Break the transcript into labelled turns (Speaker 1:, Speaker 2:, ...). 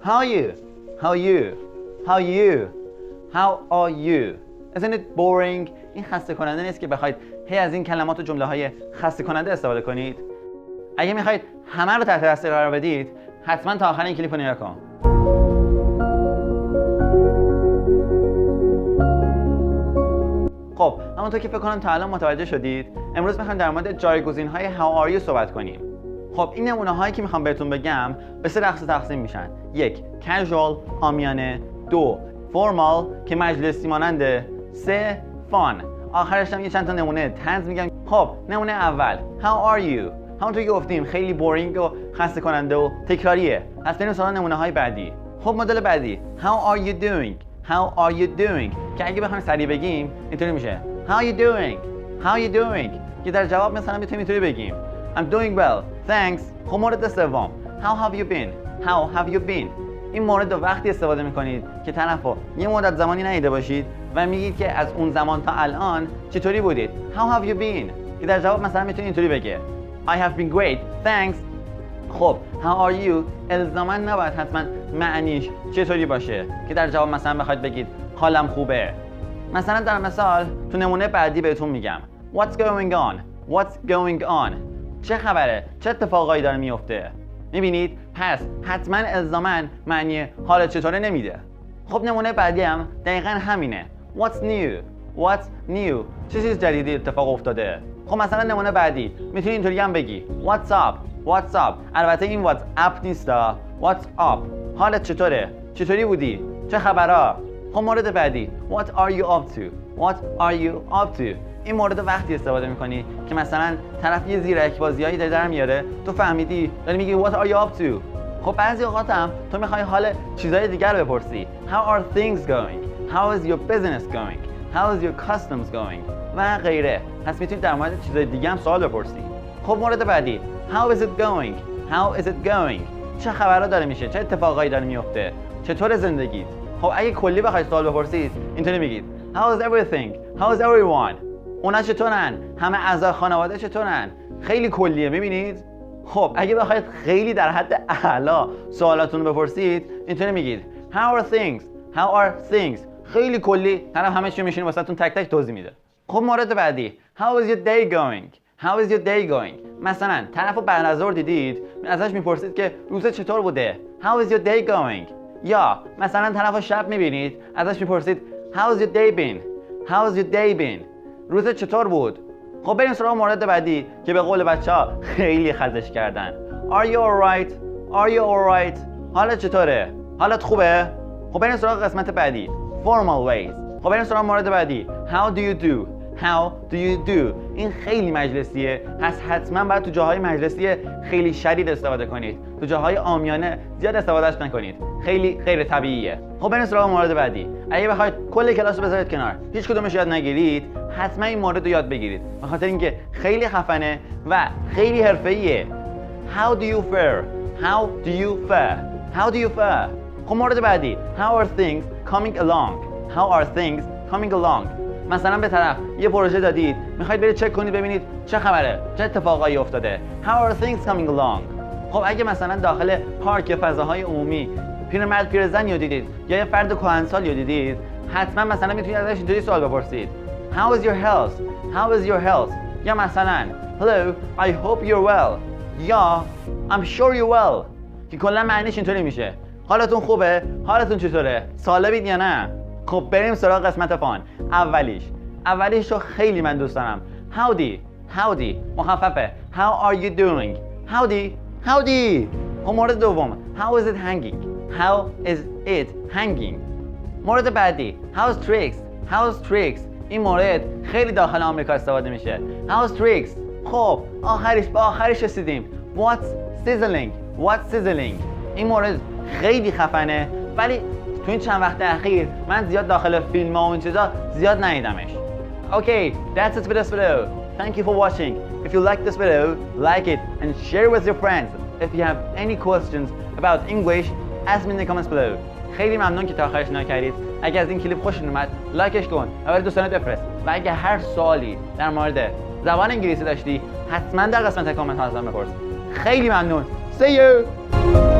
Speaker 1: How are you? How are you? How are you? How are you? Isn't it boring؟ این خسته کننده نیست که بخواید هی از این کلمات و جمله های خسته کننده استفاده کنید؟ اگه میخواید همه رو تحت تاثیر قرار بدید حتما تا آخر این کلیپ رو نگاه کن. خب همونطور که فکر کنم تا الان متوجه شدید امروز میخوایم در مورد جایگزین‌های how are you صحبت کنیم. خب این نمونه هایی که میخوام بهتون بگم به سه دسته تقسیم میشن. 1. casual عامیانه، 2. formal که مجلسی ماننده، 3. fun. آخرش هم یه چند تا نمونه طنز میگم. خب نمونه اول how are you. همونطور که گفتیم خیلی بورینگ و خسته کننده و تکراریه. پس بریم سراغ نمونه های بعدی. خب مدل بعدی how are you doing. How are you doing که اگه بخوایم سریع بگیم اینطوری میشه How are you doing? How are you doing که در جواب مثلا میتونیم اینطوری بگیم I'm doing well, thanks. خب مورد سوم How have you been? How have you been این مورد رو وقتی استفاده میکنید که طرفو یه مدت زمانی ندیده باشید و میگید که از اون زمان تا الان چطوری بودید How have you been که در جواب مثلا میتونید اینطوری بگه I have been great, thanks. خب how are you الزاما نباید حتما معنیش چطوری باشه که در جواب مثلا بخواید بگید حالم خوبه. مثلا در مثال تو نمونه بعدی بهتون میگم What's going on? What's going on? چه خبره؟ چه اتفاقایی داره میفته؟ میبینید؟ پس حتما الزاما معنی حال چطوره نمیده. خب نمونه بعدی هم دقیقا همینه What's new? What's new? چه چیز جدیدی اتفاق افتاده؟ خب مثلا نمونه بعدی میتونی اینطوری هم بگی What's up? What's up؟ البته این What's up نیستا What's up؟ حالت چطوره؟ چطوری بودی؟ چه خبرها؟ خب مورد بعدی What are you up to؟ What are you up to؟ این مورد وقتی استفاده میکنی که مثلا طرف یه زیرک بازیایی داره در میاره تو فهمیدی داری میگی What are you up to؟ خب بعضی اوقات هم تو میخوای حال چیزای دیگر رو بپرسی How are things going؟ How is your business going؟ How is your customs going؟ و غیره. پس میتونید در مورد چیزای دیگه هم سوال بپرسی. خب مورد بعدی How is it going? How is it going? چه خبرها داره میشه؟ چه اتفاقایی داره میفته؟ چطور زندگیت؟ خب اگه کلی بخواید سوال بپرسید اینطوری میگید How is everything? How is everyone? اونا چطورن؟ همه اعضای خانواده چطورن؟ خیلی کلیه میبینید؟ خب اگه بخواید خیلی در حد اعلا سوالاتون رو بپرسید اینطوری میگید How are things? How are things? خیلی کلی طرف همه چی میشینه واسهتون تک تک توضیح میده. خب مورد بعدی How is your day going? How is your day going? مثلا طرفو بعد از ظهر دیدید ازش میپرسید که روزت چطور بوده How is your day going? یا مثلا طرفو شب میبینید ازش میپرسید How is your day been? How is your day been? روزت چطور بود؟ خب بریم سراغ مورد بعدی که به قول بچه‌ها خیلی خزش کردن Are you alright? Are you alright? حالت چطوره؟ حالت خوبه؟ خب بریم سراغ قسمت بعدی Formal ways. خب بریم سراغ مورد بعدی How do you do? How do you do؟ این خیلی مجلسیه پس حتما باید تو جاهای مجلسی خیلی شدید استفاده کنید تو جاهای عامیانه زیاد استفادهش نکنید خیلی غیر طبیعیه. خب بریم سراغ مورد بعدی اگه بخواید کل کلاس رو بذارید کنار هیچ کدومش یاد نگیرید حتما این مورد رو یاد بگیرید به خاطر اینکه خیلی خفنه و خیلی حرفه‌ایه How do you fare? How do you fare? How do you fare? خب مورد بعدی How are things coming along? How are things coming along? مثلا به طرف یه پروژه دادید میخواید برید چک کنید ببینید چه خبره چه اتفاقایی افتاده How are things coming along خب اگه مثلا داخل پارک یا فضاهای عمومی پیرمرد پیرزنی رو دیدید یا یه فرد کهنسالی رو دیدید حتما مثلا میتونید ازش اینطوری سوال بپرسید How is your health How is your health یا مثلا Hello I hope you're well یا I'm sure you're well که کلا معنیش اینطوری میشه حالتون خوبه حالتون چطوره سالمید یا نه. خب بریم سراغ قسمت فان. اولیش رو خیلی من دوست دارم Howdy مخففه How are you doing Howdy خب مورد دوم How is it hanging How is it hanging مورد بعدی How's tricks این مورد خیلی داخل آمریکا استفاده میشه How's tricks خب آخرش رسیدیم What's sizzling این مورد خیلی خفنه ولی تو این چند وقت اخیر من زیاد داخل فیلم ها و این چیزا زیاد ندیدمش. Okay, that's it for this video. Thank you for watching. If you like this video, like it and share it with your friends. If you have any questions about English, ask me in the comments below. خیلی ممنون که تا آخرش نگاه کردید. اگه از این کلیپ خوشتون اومد، لایکش کن و برای دوستانت بفرست. و اگه هر سوالی در مورد زبان انگلیسی داشتی، حتما در قسمت کامنت ها ازم بپرس. خیلی ممنون. See you.